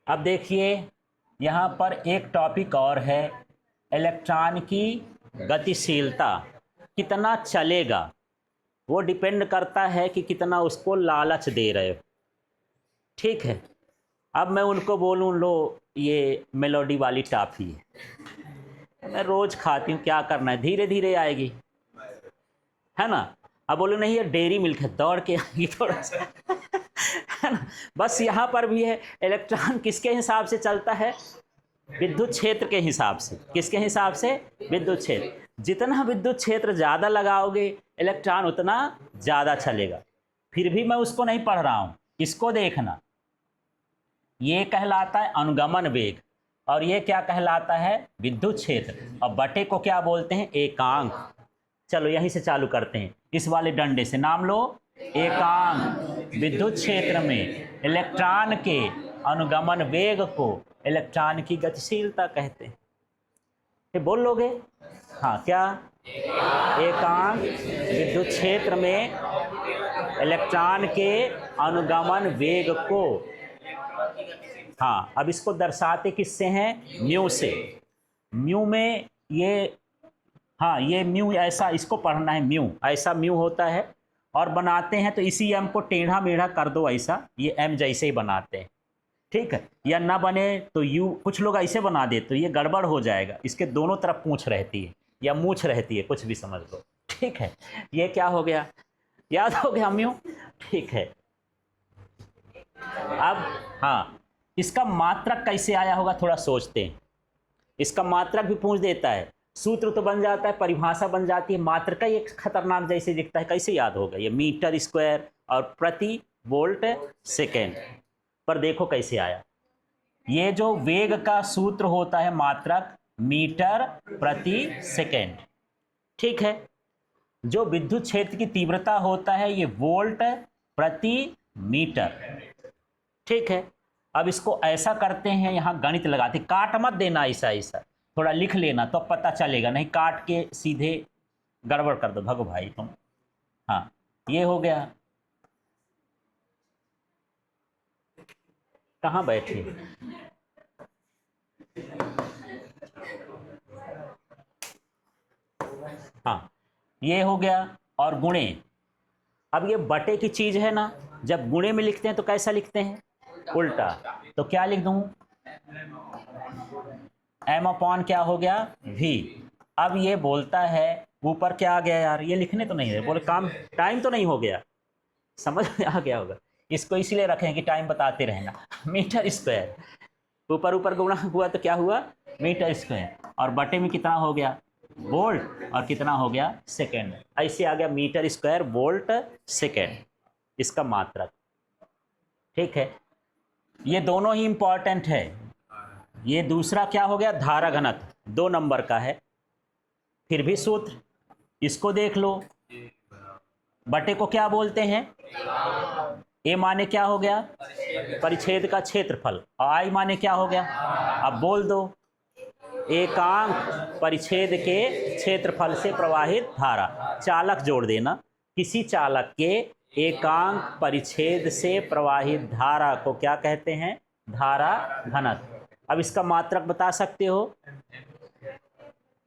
अब देखिए यहाँ पर एक टॉपिक और है, इलेक्ट्रॉन की गतिशीलता कितना चलेगा वो डिपेंड करता है कि कितना उसको लालच दे रहे हो। ठीक है, अब मैं उनको बोलूँ लो ये मेलोडी वाली टॉफ़ी है, मैं रोज़ खाती हूँ, क्या करना है, धीरे धीरे आएगी, है ना। अब बोलो नहीं ये डेयरी मिल्क है, दौड़ के आएगी थोड़ा सा है ना। बस यहाँ पर भी है, इलेक्ट्रॉन किसके हिसाब से चलता है, विद्युत क्षेत्र के हिसाब से। किसके हिसाब से, विद्युत क्षेत्र। जितना विद्युत क्षेत्र ज़्यादा लगाओगे इलेक्ट्रॉन उतना ज़्यादा चलेगा। फिर भी मैं उसको नहीं पढ़ रहा हूँ, इसको देखना, ये कहलाता है अनुगमन वेग और ये क्या कहलाता है, विद्युत क्षेत्र। और बटे को क्या बोलते हैं, एकांक। चलो यहीं से चालू करते हैं, इस वाले डंडे से नाम लो, एकांक। विद्युत क्षेत्र में इलेक्ट्रॉन के अनुगमन वेग को इलेक्ट्रॉन की गतिशीलता कहते हैं। ये बोल लोगे, हाँ क्या, एकांक विद्युत क्षेत्र में इलेक्ट्रॉन के अनुगमन वेग को, हाँ अब इसको दर्शाते किससे हैं, म्यू से। म्यू में ये, हाँ ये म्यू ऐसा, इसको पढ़ना है, म्यू ऐसा म्यू होता है। और बनाते हैं तो इसी एम को टेढ़ा मेढ़ा कर दो ऐसा, ये एम जैसे ही बनाते हैं। ठीक है, या ना बने तो यू, कुछ लोग ऐसे बना दे तो ये गड़बड़ हो जाएगा, इसके दोनों तरफ पूंछ रहती है या मूछ रहती है, कुछ भी समझ लो। ठीक है, ये क्या हो गया, याद हो गया म्यू। ठीक है, अब हाँ इसका मात्रक कैसे आया होगा थोड़ा सोचते हैं। इसका मात्रक भी पूछ देता है, सूत्र तो बन जाता है, परिभाषा बन जाती है, मात्रक का एक खतरनाक जैसे दिखता है, कैसे याद होगा ये, मीटर स्क्वायर और प्रति वोल्ट सेकेंड। पर देखो कैसे आया, ये जो वेग का सूत्र होता है मात्रक मीटर प्रति सेकेंड। ठीक है, जो विद्युत क्षेत्र की तीव्रता होता है ये वोल्ट प्रति मीटर। ठीक है, अब इसको ऐसा करते हैं, यहाँ गणित लगाते, काट मत देना ऐसा ऐसा, थोड़ा लिख लेना तो पता चलेगा, नहीं काट के सीधे गड़बड़ कर दो, भगो भाई तुम। हाँ ये हो गया, कहाँ बैठे, हाँ ये हो गया। और गुणे, अब ये बटे की चीज है ना, जब गुणे में लिखते हैं तो कैसा लिखते हैं, उल्टा। तो क्या लिख दूं, एम अपॉन क्या हो गया, वी। अब ये बोलता है ऊपर क्या आ गया यार, ये लिखने तो नहीं है, बोले काम टाइम तो नहीं हो गया, समझ में आ गया होगा। इसको इसलिए रखें कि टाइम बताते रहना। मीटर स्क्वायर, ऊपर ऊपर गुणा हुआ तो क्या हुआ, मीटर स्क्वायर, और बटे में कितना हो गया, वोल्ट, और कितना हो गया, सेकेंड। ऐसे आ गया मीटर स्क्वायर वोल्ट सेकेंड, इसका मात्रक। ठीक है, ये दोनों ही इंपॉर्टेंट है। ये दूसरा क्या हो गया, धारा घनत्व 2 नंबर का है, फिर भी सूत्र, इसको देख लो। बटे को क्या बोलते हैं, ए माने क्या हो गया, परिच्छेद का क्षेत्रफल, और आई माने क्या हो गया, अब बोल दो, एकांक परिच्छेद के क्षेत्रफल से प्रवाहित धारा। चालक जोड़ देना, किसी चालक के एकांक परिच्छेद से प्रवाहित धारा को क्या कहते हैं, धारा घनत्व। अब इसका मात्रक बता सकते हो,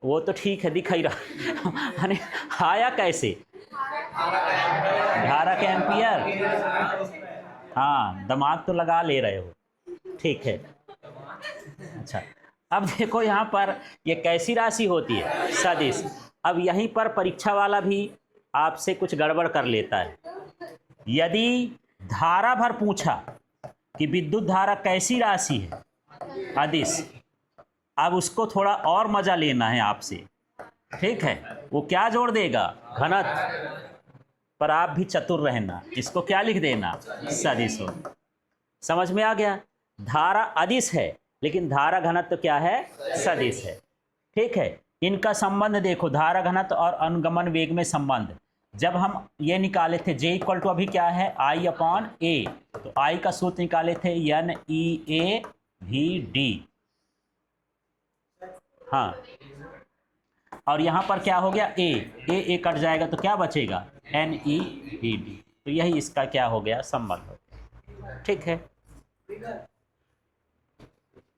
वो तो ठीक है दिख ही रहा आया कैसे, धारा के एम्पियर, हाँ दिमाग तो लगा ले रहे हो। ठीक है, अच्छा अब देखो यहाँ पर ये कैसी राशि होती है, सदिश। अब यहीं पर परीक्षा वाला भी आपसे कुछ गड़बड़ कर लेता है। यदि धारा भर पूछा कि विद्युत धारा कैसी राशि है, अदिश, अब उसको थोड़ा और मजा लेना है आपसे। ठीक है, वो क्या जोड़ देगा, घनत्व, पर आप भी चतुर रहना, इसको क्या लिख देना, सदिश हो। समझ में आ गया, धारा अदिश है लेकिन धारा घनत्व क्या है, सदिश है। ठीक है, इनका संबंध देखो, धारा घनत्व और अनुगमन वेग में संबंध, जब हम ये निकाले थे J इक्वल टू अभी क्या है, I अपॉन ए, तो I का सूत्र निकाले थे NEAVD। हाँ, और यहाँ पर क्या हो गया, ए कट जाएगा तो क्या बचेगा, NEVD। तो यही इसका क्या हो गया, संबंध। ठीक है।